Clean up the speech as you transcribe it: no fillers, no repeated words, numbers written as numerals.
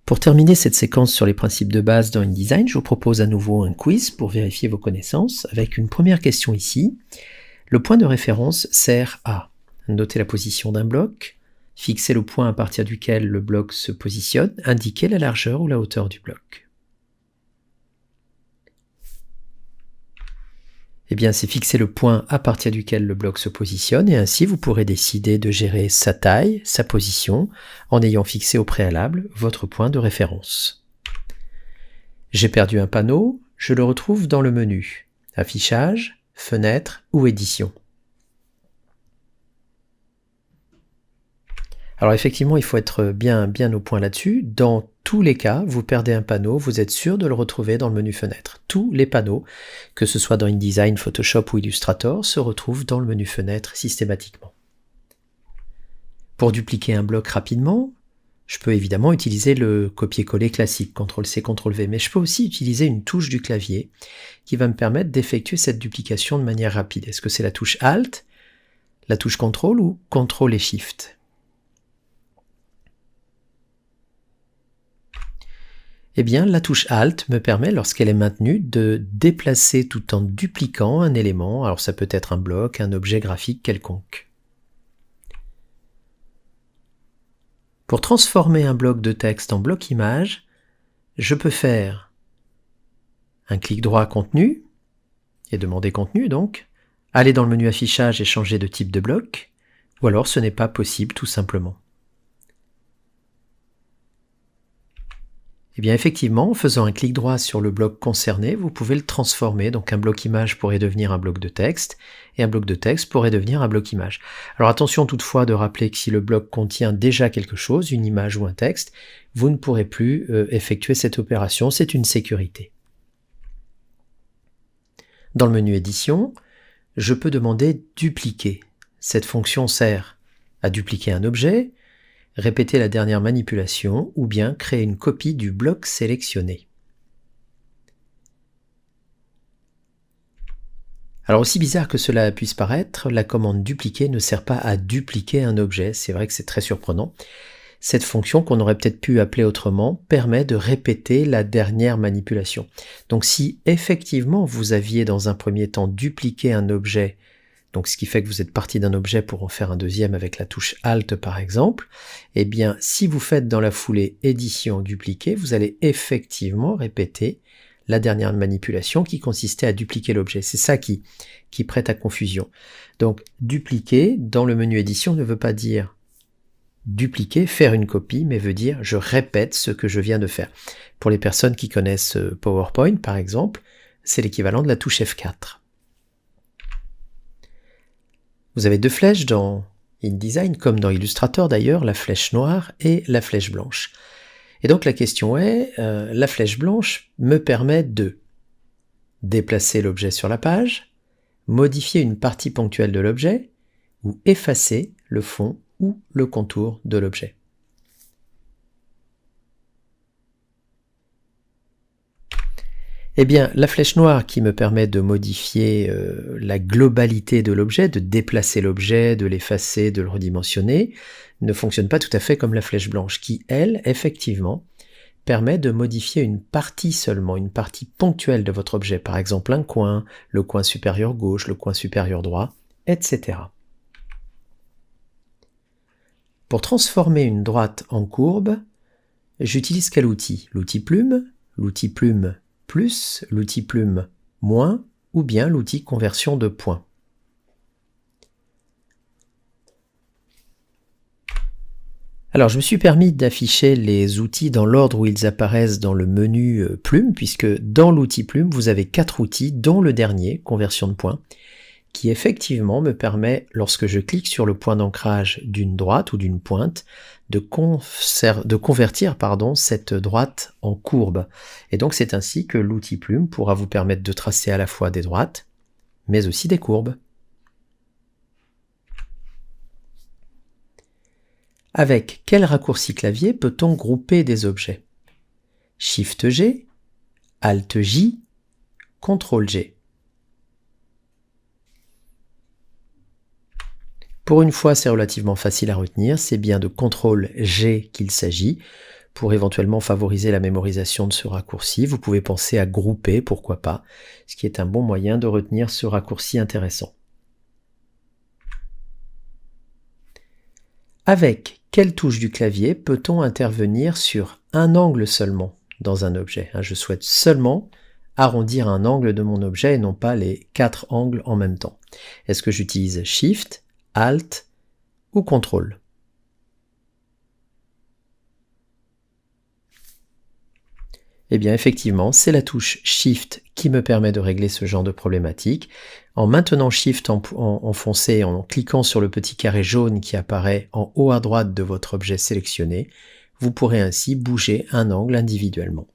Pour terminer cette séquence sur les principes de base dans InDesign, je vous propose à nouveau un quiz pour vérifier vos connaissances, avec une première question ici. Le point de référence sert à noter la position d'un bloc, fixer le point à partir duquel le bloc se positionne, indiquer la largeur ou la hauteur du bloc. Eh bien, c'est fixer le point à partir duquel le bloc se positionne, et ainsi vous pourrez décider de gérer sa taille, sa position, en ayant fixé au préalable votre point de référence. J'ai perdu un panneau, je le retrouve dans le menu Affichage, Fenêtre ou Édition. Alors effectivement, il faut être bien au point là-dessus. Dans tous les cas, vous perdez un panneau, vous êtes sûr de le retrouver dans le menu Fenêtre. Tous les panneaux, que ce soit dans InDesign, Photoshop ou Illustrator, se retrouvent dans le menu Fenêtre systématiquement. Pour dupliquer un bloc rapidement, je peux évidemment utiliser le copier-coller classique, CTRL-C, CTRL-V, mais je peux aussi utiliser une touche du clavier qui va me permettre d'effectuer cette duplication de manière rapide. Est-ce que c'est la touche Alt, la touche CTRL ou CTRL et Shift ? Eh bien, la touche Alt me permet, lorsqu'elle est maintenue, de déplacer tout en dupliquant un élément. Alors ça peut être un bloc, un objet graphique quelconque. Pour transformer un bloc de texte en bloc image, je peux faire un clic droit contenu, et demander contenu donc, aller dans le menu affichage et changer de type de bloc, ou alors ce n'est pas possible tout simplement. Eh bien effectivement, en faisant un clic droit sur le bloc concerné, vous pouvez le transformer. Donc un bloc image pourrait devenir un bloc de texte, et un bloc de texte pourrait devenir un bloc image. Alors attention toutefois de rappeler que si le bloc contient déjà quelque chose, une image ou un texte, vous ne pourrez plus effectuer cette opération, c'est une sécurité. Dans le menu édition, je peux demander dupliquer. Cette fonction sert à dupliquer un objet, répéter la dernière manipulation ou bien créer une copie du bloc sélectionné. Alors aussi bizarre que cela puisse paraître, la commande dupliquer ne sert pas à dupliquer un objet, c'est vrai que c'est très surprenant. Cette fonction, qu'on aurait peut-être pu appeler autrement, permet de répéter la dernière manipulation. Donc si effectivement vous aviez dans un premier temps dupliqué un objet, donc ce qui fait que vous êtes parti d'un objet pour en faire un deuxième avec la touche Alt par exemple, eh bien si vous faites dans la foulée édition dupliquer, vous allez effectivement répéter la dernière manipulation qui consistait à dupliquer l'objet. C'est ça qui prête à confusion. Donc dupliquer dans le menu édition ne veut pas dire dupliquer, faire une copie, mais veut dire je répète ce que je viens de faire. Pour les personnes qui connaissent PowerPoint par exemple, c'est l'équivalent de la touche F4. Vous avez deux flèches dans InDesign, comme dans Illustrator d'ailleurs, la flèche noire et la flèche blanche. Et donc la question est, la flèche blanche me permet de déplacer l'objet sur la page, modifier une partie ponctuelle de l'objet, ou effacer le fond ou le contour de l'objet. Eh bien, la flèche noire qui me permet de modifier la globalité de l'objet, de déplacer l'objet, de l'effacer, de le redimensionner, ne fonctionne pas tout à fait comme la flèche blanche qui, elle, effectivement, permet de modifier une partie seulement, une partie ponctuelle de votre objet, par exemple un coin, le coin supérieur gauche, le coin supérieur droit, etc. Pour transformer une droite en courbe, j'utilise quel outil? L'outil plume plus, l'outil plume moins, ou bien l'outil conversion de points. Alors je me suis permis d'afficher les outils dans l'ordre où ils apparaissent dans le menu plume, puisque dans l'outil plume, vous avez 4 outils, dont le dernier, conversion de points, qui effectivement me permet, lorsque je clique sur le point d'ancrage d'une droite ou d'une pointe, de convertir cette droite en courbe. Et donc c'est ainsi que l'outil plume pourra vous permettre de tracer à la fois des droites, mais aussi des courbes. Avec quel raccourci clavier peut-on grouper des objets? Shift-G, Alt-J, CTRL-G. Pour une fois, c'est relativement facile à retenir, c'est bien de CTRL-G qu'il s'agit Pour éventuellement favoriser la mémorisation de ce raccourci, vous pouvez penser à grouper, pourquoi pas, ce qui est un bon moyen de retenir ce raccourci intéressant. Avec quelle touche du clavier peut-on intervenir sur un angle seulement dans un objet? Je souhaite seulement arrondir un angle de mon objet et non pas les 4 angles en même temps. Est-ce que j'utilise Shift, Alt ou CTRL? Eh bien effectivement, c'est la touche Shift qui me permet de régler ce genre de problématique. En maintenant Shift enfoncé, en cliquant sur le petit carré jaune qui apparaît en haut à droite de votre objet sélectionné, vous pourrez ainsi bouger un angle individuellement.